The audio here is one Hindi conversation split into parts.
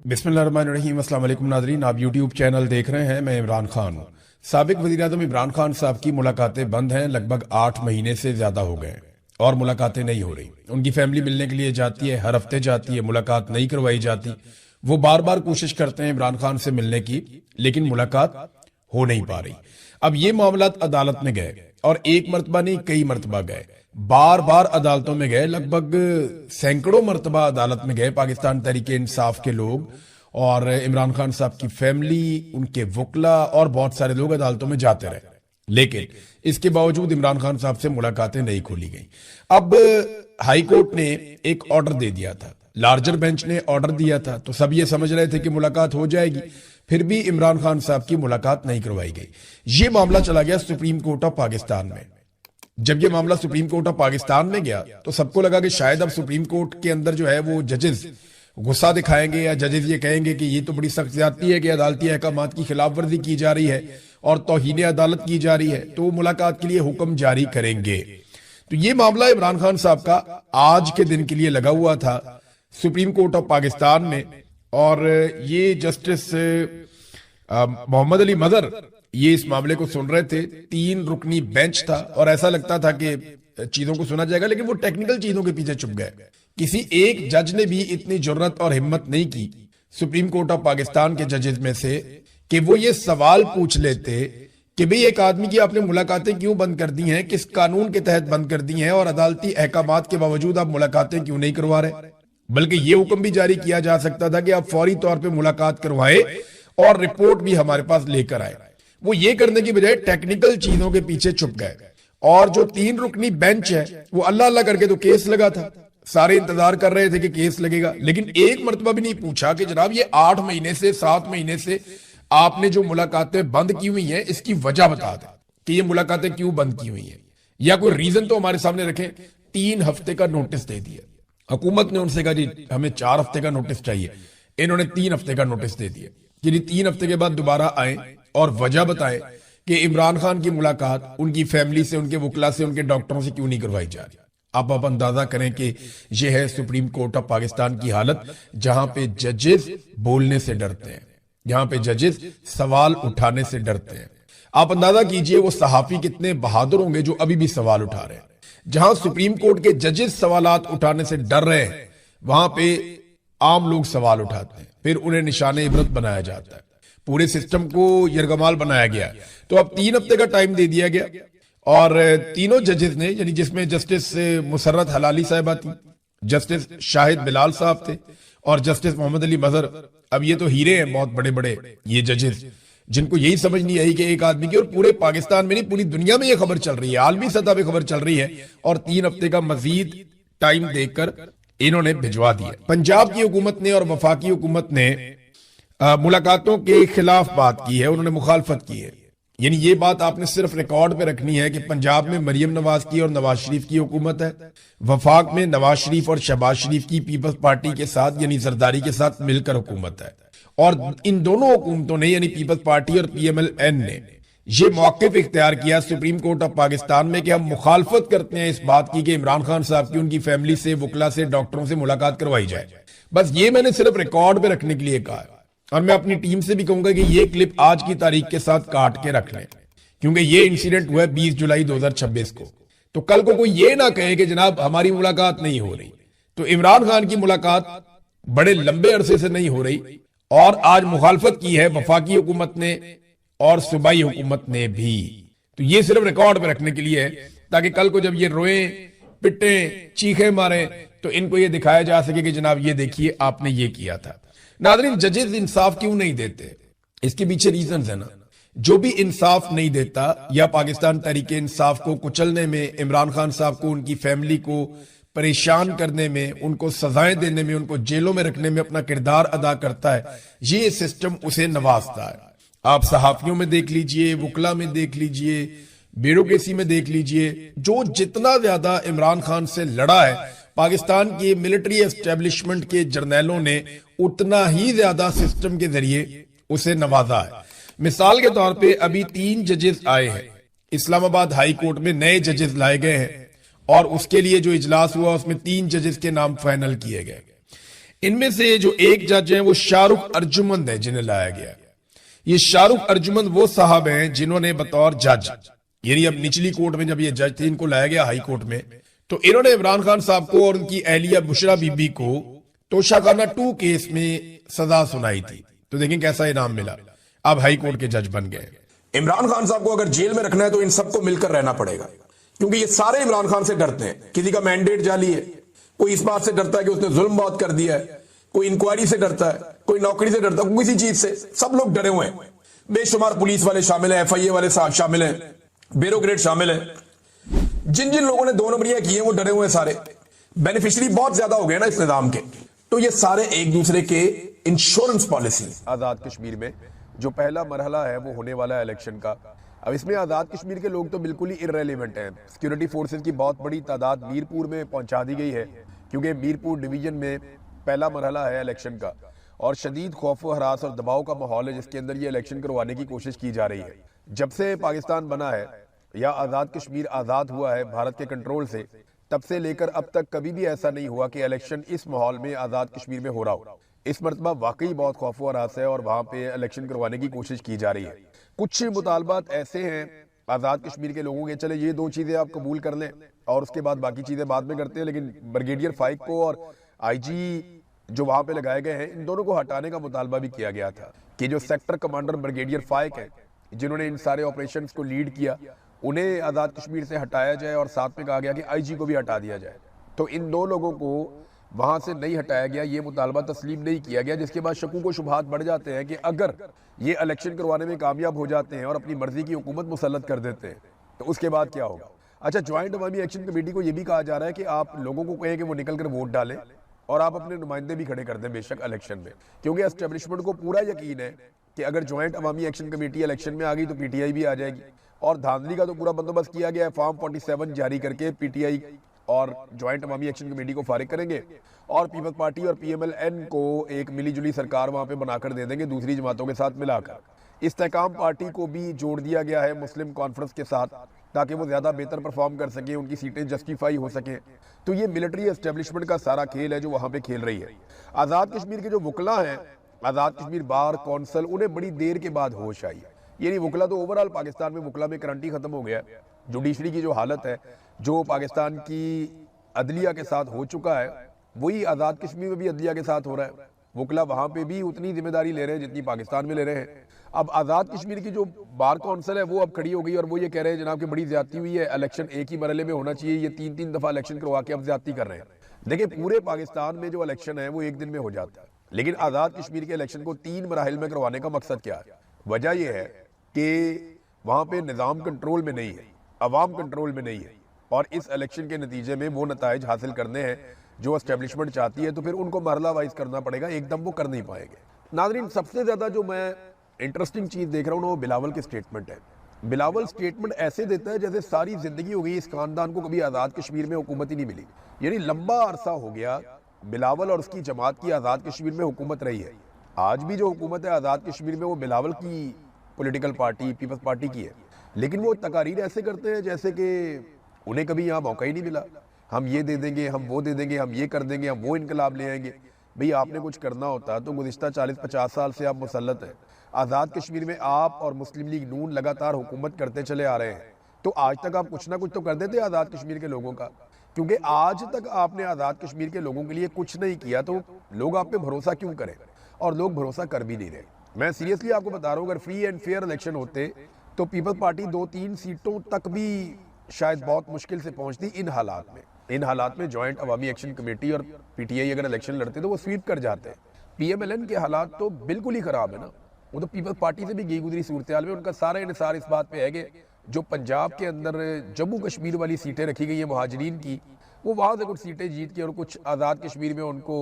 बिस्मिल्लाहिर्रहमानिर्रहीम। अस्सलाम वालेकुम नाज़रीन, आप यूट्यूब चैनल देख रहे हैं। मैं इमरान खान हूँ। साबिक वज़ीर-ए-आज़म इमरान खान साहब की मुलाकातें बंद हैं, लगभग 8 महीने से ज़्यादा हो गए और मुलाकातें नहीं हो रही। उनकी फैमिली मिलने के लिए जाती है, हर हफ्ते जाती है, मुलाकात नहीं करवाई जाती। वो बार बार कोशिश करते हैं इमरान खान से मिलने की, लेकिन मुलाकात हो नहीं पा रही। अब ये मामला अदालत में गए और एक मरतबा नहीं, कई मरतबा गए, बार बार अदालतों में गए, लगभग सैकड़ों मरतबा अदालत में गए पाकिस्तान तहरीक इंसाफ के लोग और इमरान खान साहब की फैमिली, उनके वकला और बहुत सारे लोग अदालतों में जाते रहे, लेकिन इसके बावजूद इमरान खान साहब से मुलाकातें नहीं खोली गई। अब हाई कोर्ट ने एक ऑर्डर दे दिया था, लार्जर बेंच ने ऑर्डर दिया था, तो सब ये समझ रहे थे कि मुलाकात हो जाएगी, फिर भी इमरान खान साहब की मुलाकात नहीं करवाई गई। ये मामला चला गया सुप्रीम कोर्ट ऑफ पाकिस्तान में। जब ये मामला सुप्रीम कोर्ट ऑफ पाकिस्तान में गया तो सबको लगा कि शायद अब सुप्रीम कोर्ट के अंदर जो है वो जजेस गुस्सा दिखाएंगे या जजेस ये कहेंगे कि ये तो बड़ी सख्त ज्यादती है कि अदालती अहकामात की खिलाफ वर्जी की जा रही है और तौहीन अदालत की जा रही है, तो वो मुलाकात के लिए हुक्म जारी करेंगे। तो ये मामला इमरान खान साहब का आज के दिन के लिए लगा हुआ था सुप्रीम कोर्ट ऑफ पाकिस्तान में, और ये जस्टिस मोहम्मद अली मजहर ये इस मामले को सुन रहे थे। 3 रुकनी बेंच था और ऐसा लगता था कि चीजों को सुना जाएगा, लेकिन वो टेक्निकल चीजों के पीछे छुप गए। किसी एक जज ने भी इतनी जुर्रत और हिम्मत नहीं की सुप्रीम कोर्ट ऑफ पाकिस्तान के जजेस में से कि वो ये सवाल पूछ लेते कि भाई एक आदमी की आपने मुलाकातें क्यों बंद कर दी हैं, किस कानून के तहत बंद कर दी हैं, और अदालती अहकामात के बावजूद आप मुलाकातें क्यों नहीं करवा रहे। बल्कि ये हुक्म भी जारी किया जा सकता था कि आप फौरी तौर पर मुलाकात करवाएं और रिपोर्ट भी हमारे पास लेकर आए। वो ये करने की बजाय टेक्निकल चीजों के पीछे छुप गए। और जो 3 रुकनी बेंच है वो अल्लाह अल्लाह करके तो केस लगा था, सारे इंतजार कर रहे थे कि केस लगेगा, लेकिन एक मरतबा भी नहीं पूछा कि जनाब ये 8 महीने से 7 महीने से आपने जो मुलाकातें बंद की हुई हैं इसकी वजह बता दें कि ये मुलाकातें क्यों बंद की हुई हैं, या कोई रीजन तो हमारे सामने रखें। 3 हफ्ते का नोटिस दे दिया हुकूमत ने, उनसे कहा जी हमें 4 हफ्ते का नोटिस चाहिए, इन्होंने 3 हफ्ते का नोटिस दे दिया कि 3 हफ्ते के बाद दोबारा आए और वजह बताए कि इमरान खान की मुलाकात उनकी फैमिली से, उनके वकला से, उनके डॉक्टरों से क्यों नहीं करवाई जा रही। आप अंदाजा करें कि यह है सुप्रीम कोर्ट ऑफ पाकिस्तान की हालत, जहां पे जजेस बोलने से डरते हैं, जहां पे जजेस सवाल उठाने से डरते हैं। आप अंदाजा कीजिए वो सहाफी कितने बहादुर होंगे जो अभी भी सवाल उठा रहे हैं। जहां सुप्रीम कोर्ट के जजेस सवालात उठाने से डर रहे हैं, वहां पे आम लोग सवाल उठाते हैं, फिर उन्हें निशाने इबरत बनाया जाता है, पूरे सिस्टम को यरगमाल बनाया गया। तो अब 3 हफ्ते का टाइम दे दिया गया और तीनों जजेस ने, यानी जिसमें जस्टिस मुसर्रत हलाली साहिबा थी, जस्टिस शाहिद बिलाल साहब थे और जस्टिस मोहम्मद अली मजहर। अब ये तो हीरे हैं बहुत बड़े बड़े ये जजेस, जिनको यही समझ नहीं आई कि एक आदमी की, और पूरे पाकिस्तान में नहीं पूरी दुनिया में ये खबर चल रही है, आलमी सतह पे खबर चल रही है, और 3 हफ्ते का मजीद टाइम देकर इन्होंने भिजवा दिया। पंजाब की हुकूमत ने और वफाकी हुकूमत ने मुलाकातों के खिलाफ बात की है, उन्होंने मुखालफत की है। यानी ये बात आपने सिर्फ रिकॉर्ड पे रखनी है कि पंजाब में मरियम नवाज की और नवाज शरीफ की हुकूमत है, वफाक में नवाज शरीफ और शहबाज शरीफ की पीपल्स पार्टी के साथ यानी जरदारी के साथ मिलकर हुकूमत है। और इन दोनों हुकूमतों ने यानी पीपल्स पार्टी और PMLN ने ये मौक़िफ़ इख्तियार किया सुप्रीम कोर्ट ऑफ पाकिस्तान में कि हम मुखालफत करते हैं इस बात की कि इमरान खान साहब की उनकी फैमिली से, वकला से, डॉक्टरों से मुलाकात करवाई जाए। बस ये मैंने सिर्फ रिकॉर्ड पे रखने के लिए कहा है, और मैं अपनी टीम से भी कहूंगा कि ये क्लिप आज की तारीख के साथ काट के रख लें, क्योंकि ये इंसिडेंट हुआ है 20 जुलाई 2026 को। तो कल को कोई ये ना कहे कि जनाब हमारी मुलाकात नहीं हो रही। तो इमरान खान की मुलाकात बड़े लंबे अरसे से नहीं हो रही, और आज मुखालफत की है वफाकी हुकूमत ने और सूबाई हुकूमत ने भी। तो ये सिर्फ रिकॉर्ड पे रखने के लिए है, ताकि कल को जब ये रोए, पिटे, चीखे मारे, तो इनको ये दिखाया जा सके कि जनाब ये देखिए आपने ये किया था। नाज़रीन, जजेस इंसाफ क्यों नहीं देते, इसके पीछे रीजन है ना। जो भी इंसाफ नहीं देता या पाकिस्तान तहरीक इंसाफ को कुचलने में, इमरान खान साहब को, उनकी फैमिली को परेशान करने में, उनको सजाएं देने में, उनको जेलों में रखने में अपना किरदार अदा करता है, ये सिस्टम उसे नवाजता है। आप सहाफियों में देख लीजिए, वकला में देख लीजिए, ब्यूरोक्रेसी में देख लीजिए, जो जितना ज्यादा इमरान खान से लड़ा है, पाकिस्तान के मिलिट्री एस्टेब्लिशमेंट के जर्नैलों ने उतना ही ज्यादा सिस्टम के जरिए उसे नवाजा है। मिसाल के तौर पे अभी 3 जजेस आए हैं, इस्लामाबाद हाई कोर्ट में नए जजेस लाए गए हैं, और उसके लिए जो इजलास हुआ उसमें 3 जजेस के नाम फाइनल किए गए। इनमें से जो एक जज हैं वो शाहरुख अर्जुमंद है जिन्हें लाया गया। ये शाहरुख अर्जुमंद वो साहब हैं जिन्होंने बतौर जज, यानी अब निचली कोर्ट में जब ये जज थे इनको लाया गया हाई कोर्ट में, तो इन्होंने इमरान खान साहब को और उनकी अहलिया बुशरा बीबी को तोशाखाना 2 केस में सजा सुनाई थी। तो देखें कैसा इनाम मिला, अब हाई कोर्ट के जज बन गए। इमरान खान साहब को अगर जेल में रखना है तो इन सबको मिलकर रहना पड़ेगा, क्योंकि ये सारे इमरान खान से डरते हैं। किसी का मैंडेट जाली है, कोई इस बात से डरता है कि उसने जुल्म बहुत कर दिया है, कोई इंक्वायरी से डरता है, कोई नौकरी से डरता है, किसी चीज से। सब लोग डरे हुए हैं। बेशुमार पुलिस वाले शामिल हैं, FIA वाले शामिल हैं, ब्यूरोक्रेट शामिल हैं। जिन जिन लोगों ने 2 नंबरियां की हैं वो डरे हुए हैं सारे। बेनिफिशियरी बहुत ज्यादा हो गए ना इस निजाम के, तो ये सारे एक दूसरे के इंश्योरेंस पॉलिसी। आजाद कश्मीर में जो पहला मरहला है वो होने वाला है इलेक्शन का। अब इसमें आजाद कश्मीर के लोग तो बिल्कुल ही इररेलेवेंट हैं। सिक्योरिटी फोर्सेस की बहुत बड़ी तादाद मीरपुर में पहुंचा दी गई है, क्योंकि मीरपुर डिवीजन में पहला मरहला है इलेक्शन का और शदीद खौफ व हरास और दबाव का माहौल है जिसके अंदर ये इलेक्शन करवाने की कोशिश की जा रही है। जब से पाकिस्तान बना है या आज़ाद कश्मीर आज़ाद हुआ है भारत के कंट्रोल से, तब से लेकर अब तक कभी भी ऐसा नहीं हुआ कि इलेक्शन इस माहौल में आज़ाद कश्मीर में हो रहा हो। इस मरतबा वाकई बहुत खौफ व हरास है और वहाँ पे इलेक्शन करवाने की कोशिश की जा रही है। कुछ मुतालबात ऐसे हैं आज़ाद कश्मीर के लोगों के, चले ये 2 चीज़ें आप कबूल कर लें और उसके बाद बाकी चीज़ें बाद में करते हैं, लेकिन ब्रिगेडियर फाइक को और IG जो वहाँ पे लगाए गए हैं इन दोनों को हटाने का मुतालबा भी किया गया था कि जो सेक्टर कमांडर ब्रिगेडियर फाइक है जिन्होंने इन सारे ऑपरेशंस को लीड किया, उन्हें आज़ाद कश्मीर से हटाया जाए और साथ में कहा गया कि IG को भी हटा दिया जाए। तो इन 2 लोगों को वहाँ से नहीं हटाया गया, ये मुतालबा तस्लीम नहीं किया गया, जिसके बाद शकूक व शुबहात बढ़ जाते हैं कि अगर ये इलेक्शन करवाने में कामयाब हो जाते हैं और अपनी मर्जी की हुकूमत मुसल्लत कर देते हैं तो उसके बाद क्या होगा। अच्छा, ज्वाइंट अवामी एक्शन कमेटी को ये भी कहा जा रहा है कि आप लोगों को कहें कि वो निकल कर वोट डालें और आप अपने नुमाइंदे भी खड़े कर दें बेशक इलेक्शन में, क्योंकि एस्टेब्लिशमेंट को पूरा यकीन है कि अगर ज्वाइंट अवामी एक्शन कमेटी इलेक्शन में आ गई तो PTI भी आ जाएगी। और धांधली का तो पूरा बंदोबस्त किया गया है, फॉर्म 47 जारी करके PTI और ज्वाइंट अवामी एक्शन कमेटी को फारिग करेंगे और पीपल्स पार्टी और PMLN को एक मिली जुली सरकार वहाँ पे बनाकर दे देंगे दूसरी जमातों के साथ मिलाकर। इस्तेकाम पार्टी को भी जोड़ दिया गया है मुस्लिम कॉन्फ्रेंस के साथ ताकि वो ज़्यादा बेहतर परफॉर्म कर सकें, उनकी सीटें जस्टिफाई हो सकें। तो ये मिलिट्री एस्टेब्लिशमेंट का सारा खेल है जो वहाँ पे खेल रही है। आज़ाद कश्मीर के जो वकला हैं, आज़ाद कश्मीर बार कौंसल, उन्हें बड़ी देर के बाद होश आई। यानी वकला तो ओवरऑल पाकिस्तान में वकला में करंटी ख़त्म हो गया। जुडिशरी की जो हालत है, जो पाकिस्तान की अदलिया के साथ हो चुका है, वही आज़ाद कश्मीर में भी अदलिया के साथ हो रहा है। वकला वहाँ पे भी उतनी जिम्मेदारी ले रहे हैं जितनी पाकिस्तान में ले रहे हैं। अब आज़ाद कश्मीर की जो बार कौंसिल है वो अब खड़ी हो गई और वो ये कह रहे हैं जनाब कि बड़ी ज्यादती हुई है, इलेक्शन एक ही मरहले में होना चाहिए, ये 3-3 दफ़ा इलेक्शन करवा के अब ज्यादती कर रहे हैं। देखिए, पूरे पाकिस्तान में जो इलेक्शन है वो एक दिन में हो जाता है, लेकिन आज़ाद कश्मीर के इलेक्शन को 3 मराहिल में करवाने का मकसद क्या है? वजह यह है कि वहाँ पे निज़ाम कंट्रोल में नहीं है, अवाम कंट्रोल में नहीं है और इस इलेक्शन के नतीजे में वो नताइज हासिल करने हैं जो एस्टेब्लिशमेंट चाहती है, तो फिर उनको मरहला वाइज करना पड़ेगा, एकदम वो कर नहीं पाएंगे। नाज़रीन, सबसे ज़्यादा जो मैं इंटरेस्टिंग चीज़ देख रहा हूँ वो बिलावल की स्टेटमेंट है। बिलावल स्टेटमेंट ऐसे देता है जैसे सारी ज़िंदगी हो गई इस खानदान को कभी आज़ाद कश्मीर में हुकूमत ही नहीं मिली। यानी लंबा अरसा हो गया बिलावल और उसकी जमात की आज़ाद कश्मीर में हुकूमत रही है। आज भी जो हुकूमत है आज़ाद कश्मीर में वो बिलावल की पॉलिटिकल पार्टी, पीपल्स पार्टी की है, लेकिन वो तकारीर ऐसे करते हैं जैसे कि उन्हें कभी यहाँ मौका ही नहीं मिला। हम ये दे देंगे, हम वो दे देंगे, हम ये कर देंगे, हम वो इनकलाब ले आएंगे। भाई, आपने कुछ करना होता तो गुज़िश्ता 40-50 साल से आप मुसल्लत हैं। आज़ाद कश्मीर में आप और मुस्लिम लीग नून लगातार हुकूमत करते चले आ रहे हैं, तो आज तक आप कुछ ना कुछ तो कर देते आज़ाद कश्मीर के लोगों का, क्योंकि आज तक आपने आज़ाद कश्मीर के लोगों के लिए कुछ नहीं किया, तो लोग आप पे भरोसा क्यों करें? और लोग भरोसा कर भी नहीं रहे। मैं सीरियसली आपको बता रहा हूँ, अगर फ्री एंड फेयर इलेक्शन होते तो पीपल्स पार्टी 2-3 सीटों तक भी शायद बहुत मुश्किल से पहुंचती। इन हालात में ज्वाइंट अवामी एक्शन कमेटी और PTI अगर इलेक्शन लड़ते तो वो स्वीप कर जाते हैं। PMLN के हालात तो बिल्कुल ही खराब है ना, वो तो पीपल्स पार्टी से भी गई गुजरी सूरत हाल में। उनका सारा इन्हिसार इस बात पे है कि जो पंजाब के अंदर जम्मू कश्मीर वाली सीटें रखी गई हैं मुहाजिरीन की, वो वहाँ से कुछ सीटें जीत के और कुछ आज़ाद कश्मीर में उनको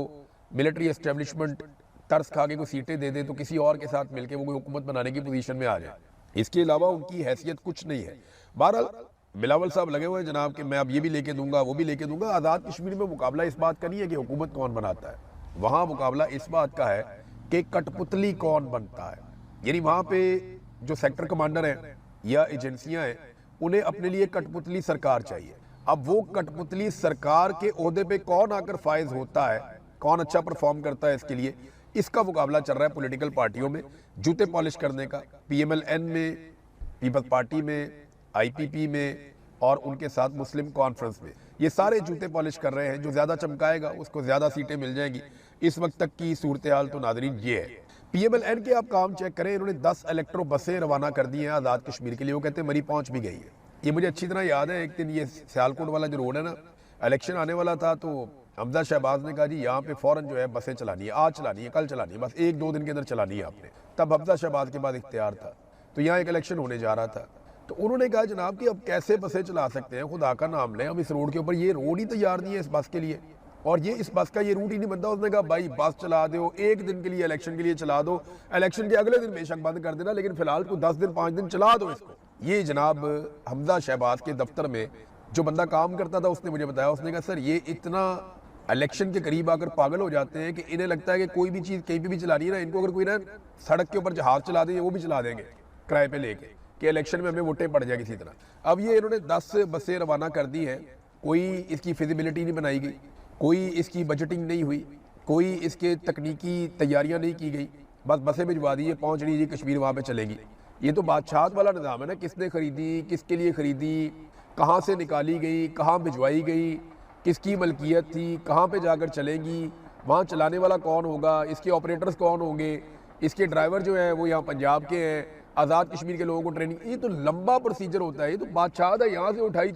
मिलिट्री एस्टेब्लिशमेंट तरस खा के कुछ सीटें दे दे तो किसी और के साथ मिलकर वो कोई हुकूमत बनाने की पोजीशन में आ जाए। इसके अलावा उनकी हैसियत कुछ नहीं है। बहरहाल बिलावल साहब लगे हुए हैं जनाब कि मैं अब ये भी लेके दूंगा, वो भी लेके दूंगा। आज़ाद कश्मीर में मुकाबला इस बात का नहीं है कि हुकूमत कौन बनाता है, वहाँ मुकाबला इस बात का है कि कठपुतली कौन बनता है। यानी वहाँ पे जो सेक्टर कमांडर हैं या एजेंसियां हैं, उन्हें अपने लिए कठपुतली सरकार चाहिए। अब वो कठपुतली सरकार के ओहदे पे कौन आकर फायज होता है, कौन अच्छा परफॉर्म करता है इसके लिए इसका मुकाबला चल रहा है पॉलिटिकल पार्टियों में, जूते पॉलिश करने का, PMLN में, पीपल्स पार्टी में, IPP में और उनके साथ मुस्लिम कॉन्फ्रेंस में। ये सारे जूते पॉलिश कर रहे हैं, जो ज़्यादा चमकाएगा उसको ज़्यादा सीटें मिल जाएंगी। इस वक्त तक की सूरत हाल तो नादरीन ये है। PMLN के आप काम चेक करें, इन्होंने 10 इलेक्ट्रो बसें रवाना कर दी हैं आज़ाद कश्मीर के लिए। वो कहते हैं मरी पहुंच भी गई है। ये मुझे अच्छी तरह याद है, एक दिन ये सियालकोट वाला जो रोड है ना, इलेक्शन आने वाला था तो हमजा शहबाज ने कहा जी यहाँ पे फौरन जो है बसें चलानी है, आज चलानी है, कल चलानी है, बस 1-2 दिन के अंदर चलानी है आपने। तब हमजा शहबाज के बाद इख्तियार था, तो यहाँ एक इलेक्शन होने जा रहा था। तो उन्होंने कहा जनाब कि अब कैसे बसें चला सकते हैं, खुदा का नाम लें, हम इस रोड के ऊपर, ये रोड ही तैयार नहीं है इस बस के लिए और ये इस बस का ये रूट ही नहीं बनता। उसने कहा भाई बस चला दो, 1 दिन के लिए इलेक्शन के लिए चला दो, इलेक्शन के अगले दिन बेशक बंद कर देना, लेकिन फिलहाल को 10 दिन 5 दिन चला दो इसको। ये जनाब हमजा शहबाज के दफ्तर में जो बंदा काम करता था उसने मुझे बताया, उसने कहा सर ये इतना इलेक्शन के करीब आकर पागल हो जाते हैं कि इन्हें लगता है कि कोई भी चीज़ कहीं पे भी चलानी है ना, इनको अगर कोई ना सड़क के ऊपर जहाज चला दें वो भी चला देंगे किराए पे लेके, कि इलेक्शन में हमें वोटें पड़ जाए किसी तरह। अब ये इन्होंने 10 बसें रवाना कर दी हैं, कोई इसकी फिजिबिलिटी नहीं बनाई गई, कोई इसकी बजटिंग नहीं हुई, कोई इसके तकनीकी तैयारियां नहीं की गई, बस बसें भिजवा दी, पहुँच रही जी कश्मीर, वहाँ पर चलेगी। ये तो बादशाह वाला निज़ाम है ना, किसने खरीदी, किसके लिए खरीदी, कहाँ से निकाली गई, कहाँ भिजवाई गई, किसकी मलकियत थी, कहाँ पे जाकर चलेगी, वहाँ चलाने वाला कौन होगा, इसके ऑपरेटर्स कौन होंगे, इसके ड्राइवर जो हैं वो यहाँ पंजाब के हैं, आज़ाद कश्मीर के लोगों को ट्रेनिंग, ये तो लंबा प्रोसीजर होता है। ये तो बादशाह था, यहाँ से उठाई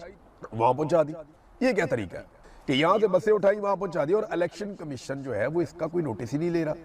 वहाँ पहुँचा दी, ये क्या तरीका है कि यहाँ से बसें उठाई वहाँ पहुँचा दी। और इलेक्शन कमीशन जो है वो इसका कोई नोटिस ही नहीं ले रहा।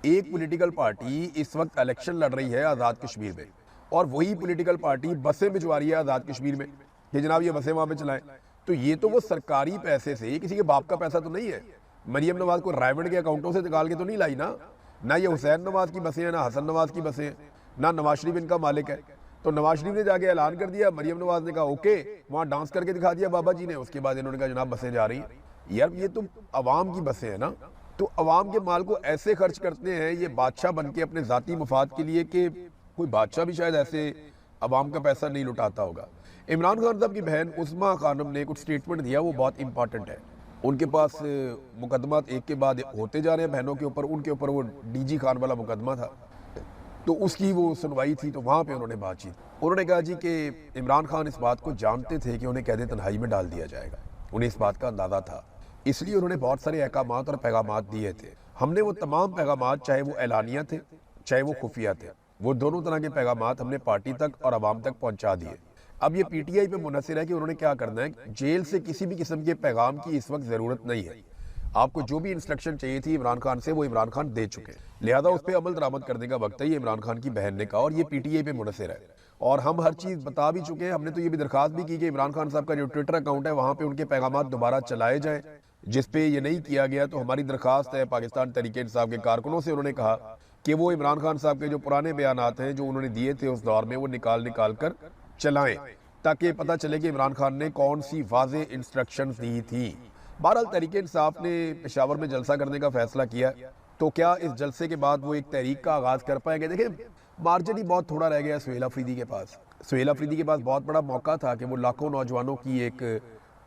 एक पॉलिटिकल पार्टी इस वक्त इलेक्शन लड़ रही है आज़ाद कश्मीर में और वही पॉलिटिकल पार्टी बसें भिजवा रही है आज़ाद कश्मीर में कि जनाब ये बसें वहाँ पे चलाएं। तो ये तो वो सरकारी पैसे से, किसी के बाप का पैसा तो नहीं है। मरियम नवाज को रायवंड के अकाउंटों से निकाल के तो नहीं लाई ना ये हुसैन नवाज की बसें हैं, ना हसन नवाज की बसें हैं, ना नवाज शरीफ इनका मालिक है। तो नवाज शरीफ ने जाके ऐलान कर दिया, मरियम नवाज ने कहा ओके, वहाँ डांस करके दिखा दिया बाबा जी ने, उसके बाद इन्होंने कहा जनाब बसें जा रही हैं। यार ये तो अवाम की बसें हैं ना, तो अवाम के माल को ऐसे खर्च करते हैं ये बादशाह बन के अपने ज़ाती मफाद के लिए, कि कोई बादशाह भी शायद ऐसे अवाम का पैसा नहीं लुटाता होगा। इमरान खान साहब की बहन उस्मा खानम ने कुछ स्टेटमेंट दिया, वो बहुत इंपॉर्टेंट है। उनके पास मुकदमात एक के बाद होते जा रहे हैं बहनों के ऊपर। उनके ऊपर वो DG खान वाला मुकदमा था, तो उसकी वो सुनवाई थी, तो वहाँ पे उन्होंने बातचीत, उन्होंने कहा जी कि इमरान खान इस बात को जानते थे कि उन्हें कैद तन्हाई में डाल दिया जाएगा, उन्हें इस बात का अंदाज़ा था, इसलिए उन्होंने बहुत सारे अहकामात और पैगामात दिए थे। हमने वो तमाम पैगामात, चाहे वो एलानिया थे चाहे वो खुफिया थे, वो दोनों तरह के पैगामात हमने पार्टी तक और आवाम तक पहुँचा दिए। अब ये PTI पे मुनहसर है कि उन्होंने क्या करना है। जेल से किसी भी किस्म के पैगाम की इस वक्त ज़रूरत नहीं है। आपको जो भी इंस्ट्रक्शन चाहिए थी इमरान खान से, वो इमरान खान दे चुके हैं, लिहाजा उस पर अमल दरामद करने का वक्त है। ये इमरान खान की बहन ने कहा और ये PTI पे मुनहसर है और हम हर चीज़ बता भी चुके हैं। हमने तो ये भी दरख्वास्त भी की कि इमरान खान साहब का जो ट्विटर अकाउंट है वहाँ पर उनके पैगाम दोबारा चलाए जाएँ। जिस पे ये नहीं किया गया तो हमारी दरख्वास्त है पाकिस्तान तहरीक इंसाफ के कारकुनों से, उन्होंने कहा कि वो इमरान खान साहब के जो पुराने बयानात हैं जो उन्होंने दिए थे उस दौर में, वो निकाल कर चलाएं, ताकि पता चले कि इमरान खान ने कौन सी वाज़े इंस्ट्रक्शंस दी थी। बहरहाल तहरीक इंसाफ ने पेशावर में जलसा करने का फैसला किया, तो क्या इस जलसे के बाद वो एक तहरीक का आगाज़ कर पाएंगे? देखिए मार्जिन ही बहुत थोड़ा रह गया सुहेल अफरीदी के पास। सुहेल अफरीदी के पास बहुत बड़ा मौका था कि वो लाखों नौजवानों की एक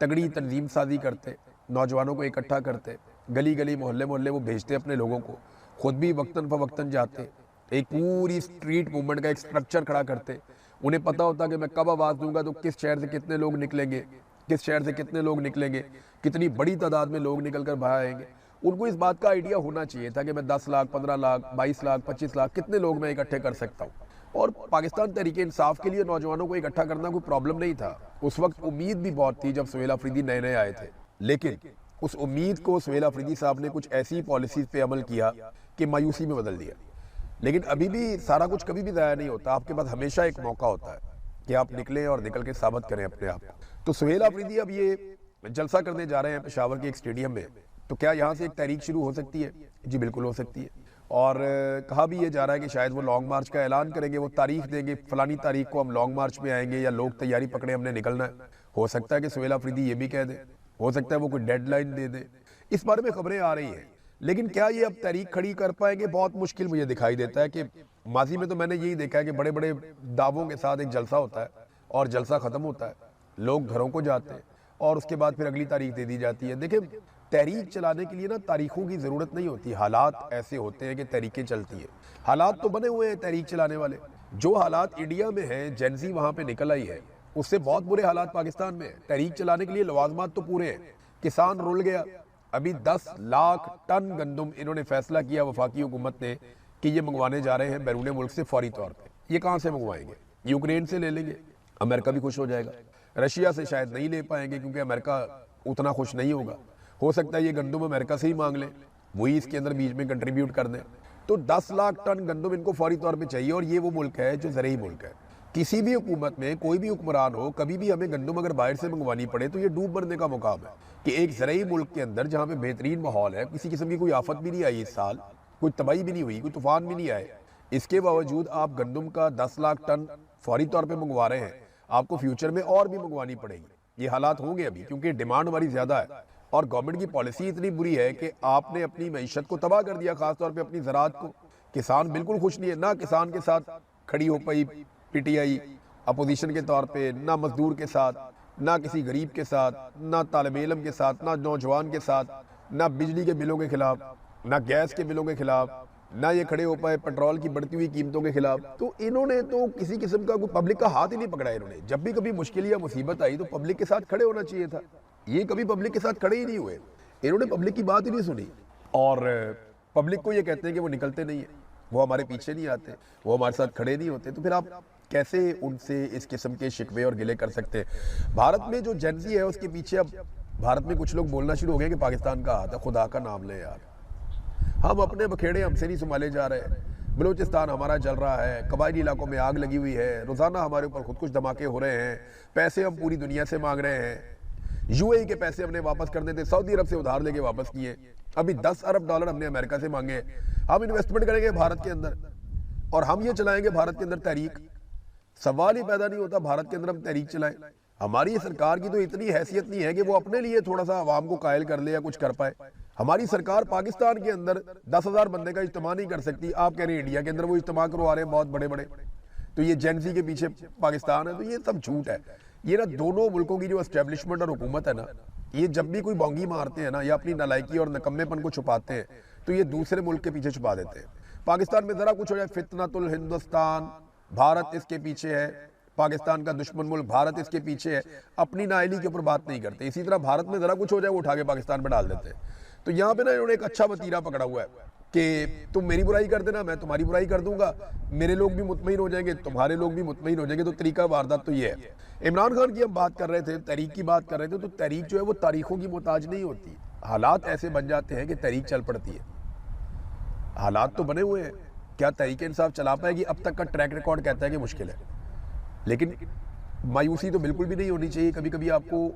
तगड़ी तंजीम साजी करते, नौजवानों को इकट्ठा करते, गली गली मोहल्ले मोहल्ले वो भेजते अपने लोगों को, खुद भी वक्तन फवक्तन जाते, एक पूरी स्ट्रीट मूवमेंट का एक स्ट्रक्चर खड़ा करते। उन्हें पता होता कि मैं कब आवाज़ दूंगा तो किस शहर से कितने लोग निकलेंगे, किस शहर से कितने लोग निकलेंगे, कितनी बड़ी तादाद में लोग निकल कर बाहर आएंगे। उनको इस बात का आइडिया होना चाहिए था कि मैं 10 लाख, 15 लाख, 22 लाख, 25 लाख, कितने लोग मैं इकट्ठे कर सकता हूँ। और पाकिस्तान तहरीक इंसाफ के लिए नौजवानों को इकट्ठा करना कोई प्रॉब्लम नहीं था। उस वक्त उम्मीद भी बहुत थी जब सुहेल अफरीदी नए नए आए थे, लेकिन उस उम्मीद को सुहेल अफरीदी साहब ने कुछ ऐसी पॉलिसीज़ पे अमल किया कि मायूसी में बदल दिया। लेकिन अभी भी सारा कुछ कभी भी ज़ाया नहीं होता, आपके पास हमेशा एक मौका होता है कि आप निकलें और निकल के साबित करें अपने आप को। तो सुहेल अफरीदी अब ये जलसा करने जा रहे हैं पेशावर के एक स्टेडियम में, तो क्या यहाँ से एक तहरीक शुरू हो सकती है? जी बिल्कुल हो सकती है। और कहा भी ये जा रहा है कि शायद वो लॉन्ग मार्च का ऐलान करेंगे, वो तारीख देंगे, फलानी तारीख को हम लॉन्ग मार्च में आएंगे या लोग तैयारी पकड़े हमने निकलना है। हो सकता है कि सुहेल अफरीदी ये भी कह दे, हो सकता है वो कोई डेडलाइन दे दे, इस बारे में खबरें आ रही हैं। लेकिन क्या ये अब तहरीक खड़ी कर पाएंगे? बहुत मुश्किल मुझे दिखाई देता है कि माजी में तो मैंने यही देखा है कि बड़े बड़े दावों के साथ एक जलसा होता है और जलसा ख़त्म होता है, लोग घरों को जाते हैं और उसके बाद फिर अगली तारीख दे दी जाती है। देखिए तहरीक चलाने के लिए ना तारीखों की ज़रूरत नहीं होती, हालात ऐसे होते हैं कि तहरीकें चलती हैं। हालात तो बने हुए हैं तहरीक चलाने वाले। जो हालात इंडिया में हैं, जेनजी वहाँ पे निकल आई है, उससे बहुत बुरे हालात पाकिस्तान में हैं। तहरीक चलाने के लिए लवाजमात तो पूरे हैं। किसान रुल गया। अभी 10 लाख टन गंदम इन्होंने फैसला किया वफाकी हुकूमत ने कि ये मंगवाने जा रहे हैं बैरून मुल्क से फौरी तौर पर। ये कहाँ से मंगवाएंगे? यूक्रेन से ले लेंगे, अमेरिका भी खुश हो जाएगा। रशिया से शायद नहीं ले पाएंगे क्योंकि अमेरिका उतना खुश नहीं होगा। हो सकता है ये गंदम अमेरिका से ही मांग लें, वही इसके अंदर बीच में कंट्रीब्यूट कर दें। तो 10 लाख टन गंदम इनको फौरी तौर पे चाहिए। और ये वो मुल्क है जो ज़रई मुल्क है। किसी भी हुकूमत में कोई भी हुक्मरान हो, कभी भी हमें गंदम अगर बाहर से मंगवानी पड़े तो ये डूब मरने का मुकाम है कि एक ज़रई मुल्क के अंदर जहाँ पे बेहतरीन माहौल है, किसी किस्म की कोई आफत भी नहीं आई इस साल, कोई तबाही भी नहीं हुई, कोई तूफान भी नहीं आए, इसके बावजूद आप गंदम का 10 लाख टन फौरी तौर पर मंगवा रहे हैं। आपको फ्यूचर में और भी मंगवानी पड़ेगी। ये हालात होंगे अभी क्योंकि डिमांड हमारी ज़्यादा है और गवर्नमेंट की पॉलिसी इतनी बुरी है कि आपने अपनी मईशत को तबाह कर दिया, खासतौर पे अपनी ज़राअत को। किसान बिल्कुल खुश नहीं है, ना किसान के साथ खड़ी हो पाई पीटीआई अपोजिशन के तौर पे, ना मजदूर के साथ, ना किसी गरीब के साथ, ना तालिब इल्म के साथ, ना नौजवान के साथ, ना बिजली के बिलों के खिलाफ, ना गैस के बिलों के खिलाफ, ना ये खड़े हो पाए पेट्रोल की बढ़ती हुई कीमतों के खिलाफ। तो इन्होंने तो किसी किस्म का कोई पब्लिक का हाथ ही नहीं पकड़ा। इन्होंने जब भी कभी मुश्किल या मुसीबत आई तो पब्लिक के साथ खड़े होना चाहिए था। ये कभी पब्लिक के साथ खड़े ही नहीं हुए। इन्होंने पब्लिक की बात ही नहीं सुनी और पब्लिक को ये कहते हैं कि वो निकलते नहीं है, वो हमारे पीछे नहीं आते, वो हमारे साथ खड़े नहीं होते। तो फिर आप कैसे उनसे इस किस्म के शिकवे और गिले कर सकते हैं? भारत में जो जेनजी है उसके पीछे अब भारत में कुछ लोग बोलना शुरू हो गए कि पाकिस्तान का हाथ है। खुदा का नाम ले यार, हम अपने बखेड़े हमसे नहीं संभाले जा रहे। बलूचिस्तान हमारा जल रहा है, कबायली इलाकों में आग लगी हुई है, रोज़ाना हमारे ऊपर खुद कुछ धमाके हो रहे हैं, पैसे हम पूरी दुनिया से मांग रहे हैं। यूएई के पैसे हमने वापस करने थे, सऊदी अरब से उधार लेके वापस किए। अभी 10 अरब डॉलर हमने अमेरिका से मांगे। हम इन्वेस्टमेंट करेंगे भारत के अंदर और हम ये चलाएंगे भारत के अंदर तहरीक। सवाल ही पैदा नहीं होता भारत के अंदर हम तहरीक चलाएं। हमारी सरकार की तो इतनी हैसियत नहीं है कि वो अपने लिए थोड़ा सा आवाम को कायल कर ले या कुछ कर पाए। हमारी सरकार पाकिस्तान के अंदर 10,000 बंदे का इज्तिमा नहीं कर सकती। आप कह रहे हैं इंडिया के अंदर वो इज्तिमा करवा रहे हैं बहुत बड़े बड़े, तो ये जेनजी के पीछे पाकिस्तान है। तो ये सब झूठ है। ये ना दोनों मुल्कों की जो एस्टेब्लिशमेंट और हुकूमत है ना, ये जब भी कोई बोंगी मारते हैं ना या अपनी नालायकी और नकम्मेपन को छुपाते हैं तो ये दूसरे मुल्क के पीछे छुपा देते हैं। पाकिस्तान में जरा कुछ हो जाए, फितनतुल हिंदुस्तान, भारत इसके पीछे है, पाकिस्तान का दुश्मन मुल्क भारत इसके पीछे है, अपनी नाअहली के ऊपर बात नहीं करते। इसी तरह भारत में जरा कुछ हो जाए वो उठा के पाकिस्तान पर डाल देते हैं। तो यहाँ पे ना इन्होंने एक अच्छा वतीरा पकड़ा हुआ है कि तुम मेरी बुराई कर देना, मैं तुम्हारी बुराई कर दूंगा, मेरे लोग भी मुतमईन हो जाएंगे, तुम्हारे लोग भी मुतमईन हो जाएंगे। तो तरीका वारदात तो ये है। इमरान खान की हम बात कर रहे थे, तहरीक की बात कर रहे थे, तो तहरीक जो है वो तारीखों की मोहताज नहीं होती। हालात ऐसे बन जाते हैं कि तहरीक चल पड़ती है। हालात तो बने हुए हैं, क्या तहरीक इंसाफ चला पाएगी? अब तक का ट्रैक रिकॉर्ड कहता है कि मुश्किल है। लेकिन मायूसी तो बिल्कुल भी नहीं होनी चाहिए। कभी कभी आपको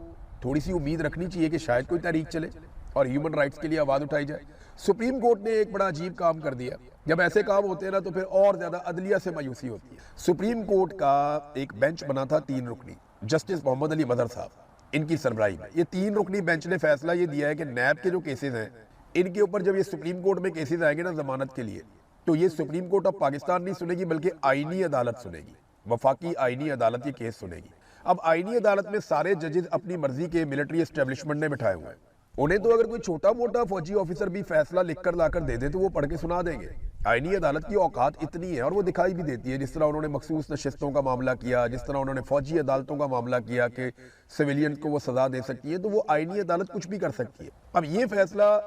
थोड़ी सी उम्मीद रखनी चाहिए कि शायद कोई तहरीक चले और ह्यूमन राइट्स के लिए आवाज़ उठाई जाए। सुप्रीम कोर्ट ने एक बड़ा अजीब काम कर दिया। जब ऐसे काम होते हैं ना तो फिर और ज़्यादा अदलिया से मायूसी होती है। सुप्रीम कोर्ट का एक बेंच बना था 3 रुकनी, जस्टिस मोहम्मद अली मदर साहब, इनकी सरबराही में। ये 3 रुकनी बेंच ने फैसला ये दिया है कि नैब के जो केसेस हैं इनके ऊपर जब ये सुप्रीम कोर्ट में केसेस आएंगे ना जमानत के लिए, तो ये सुप्रीम कोर्ट ऑफ पाकिस्तान नहीं सुनेगी बल्कि आईनी अदालत सुनेगी। वफाकी आईनी अदालत ये केस सुनेगी। अब आईनी अदालत में सारे जजेस अपनी मर्जी के मिलिट्री एस्टेब्लिशमेंट ने बिठाए हुए हैं। उन्हें तो अगर कोई छोटा मोटा फौजी ऑफिसर भी फैसला लिखकर लाकर दे दे तो वो पढ़ के सुना देंगे। आईनी अदालत की औकात इतनी है और वो दिखाई भी देती है। जिस तरह उन्होंने मखसूस नशिस्तों का मामला किया, जिस तरह उन्होंने फौजी अदालतों का मामला किया कि सिविलियन को वो सजा दे सकती है, तो वो आईनी अदालत कुछ भी कर सकती है। अब ये फैसला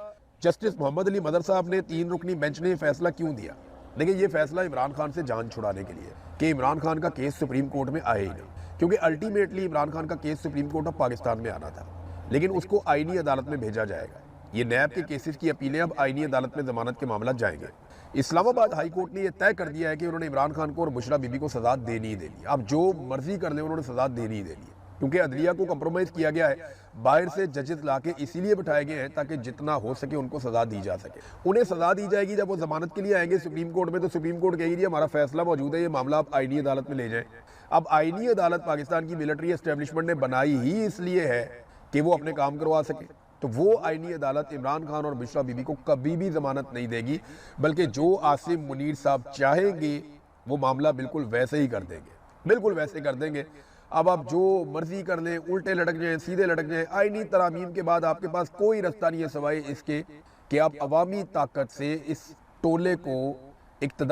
जस्टिस मोहम्मद अली मदर साहब ने 3 रुकनी बेंच ने फैसला क्यों दिया? देखिए, ये फैसला इमरान खान से जान छुड़ाने के लिए कि इमरान खान का केस सुप्रीम कोर्ट में आए ही नहीं, क्योंकि अल्टीमेटली इमरान खान का case supreme court of Pakistan में आना था, लेकिन उसको आईनी अदालत में भेजा जाएगा। ये नैब के केसेस की अपीलें अब आईनी अदालत में जमानत के मामला जाएंगे। इस्लामाबाद हाई कोर्ट ने यह तय कर दिया है कि उन्होंने इमरान खान को और बुशरा बीबी को सजा देनी ही देनी। अब जो मर्जी कर ले उन्होंने सजा देनी ही देनी है, क्योंकि अदलिया को कंप्रोमाइज किया गया है। बाहर से जजेस लाके इसीलिए बिठाए गए हैं ताकि जितना हो सके उनको सजा दी जा सके। उन्हें सजा दी जाएगी जब वो जमानत के लिए आएंगे सुप्रीम कोर्ट में, तो सुप्रीम कोर्ट कहेगी जी हमारा फैसला मौजूद है, ये मामला आप आईनी अदालत में ले जाएं। अब आईनी अदालत पाकिस्तान की मिलिट्री एस्टेब्लिशमेंट ने बनाई ही इसलिए है कि वो अपने काम करवा सके। तो वो आईनी अदालत इमरान खान और बुशरा बीबी को कभी भी जमानत नहीं देगी, बल्कि जो आसिम मुनीर साहब चाहेंगे वो मामला बिल्कुल वैसे ही कर देंगे, बिल्कुल वैसे कर देंगे। अब आप जो मर्जी कर लें, उल्टे लटक जाएं, सीधे लटक जाएं, आईनी तरामीम के बाद आपके पास कोई रास्ता नहीं है सिवाय इसके कि आप अवामी ताकत से इस टोले को इक़्तिदार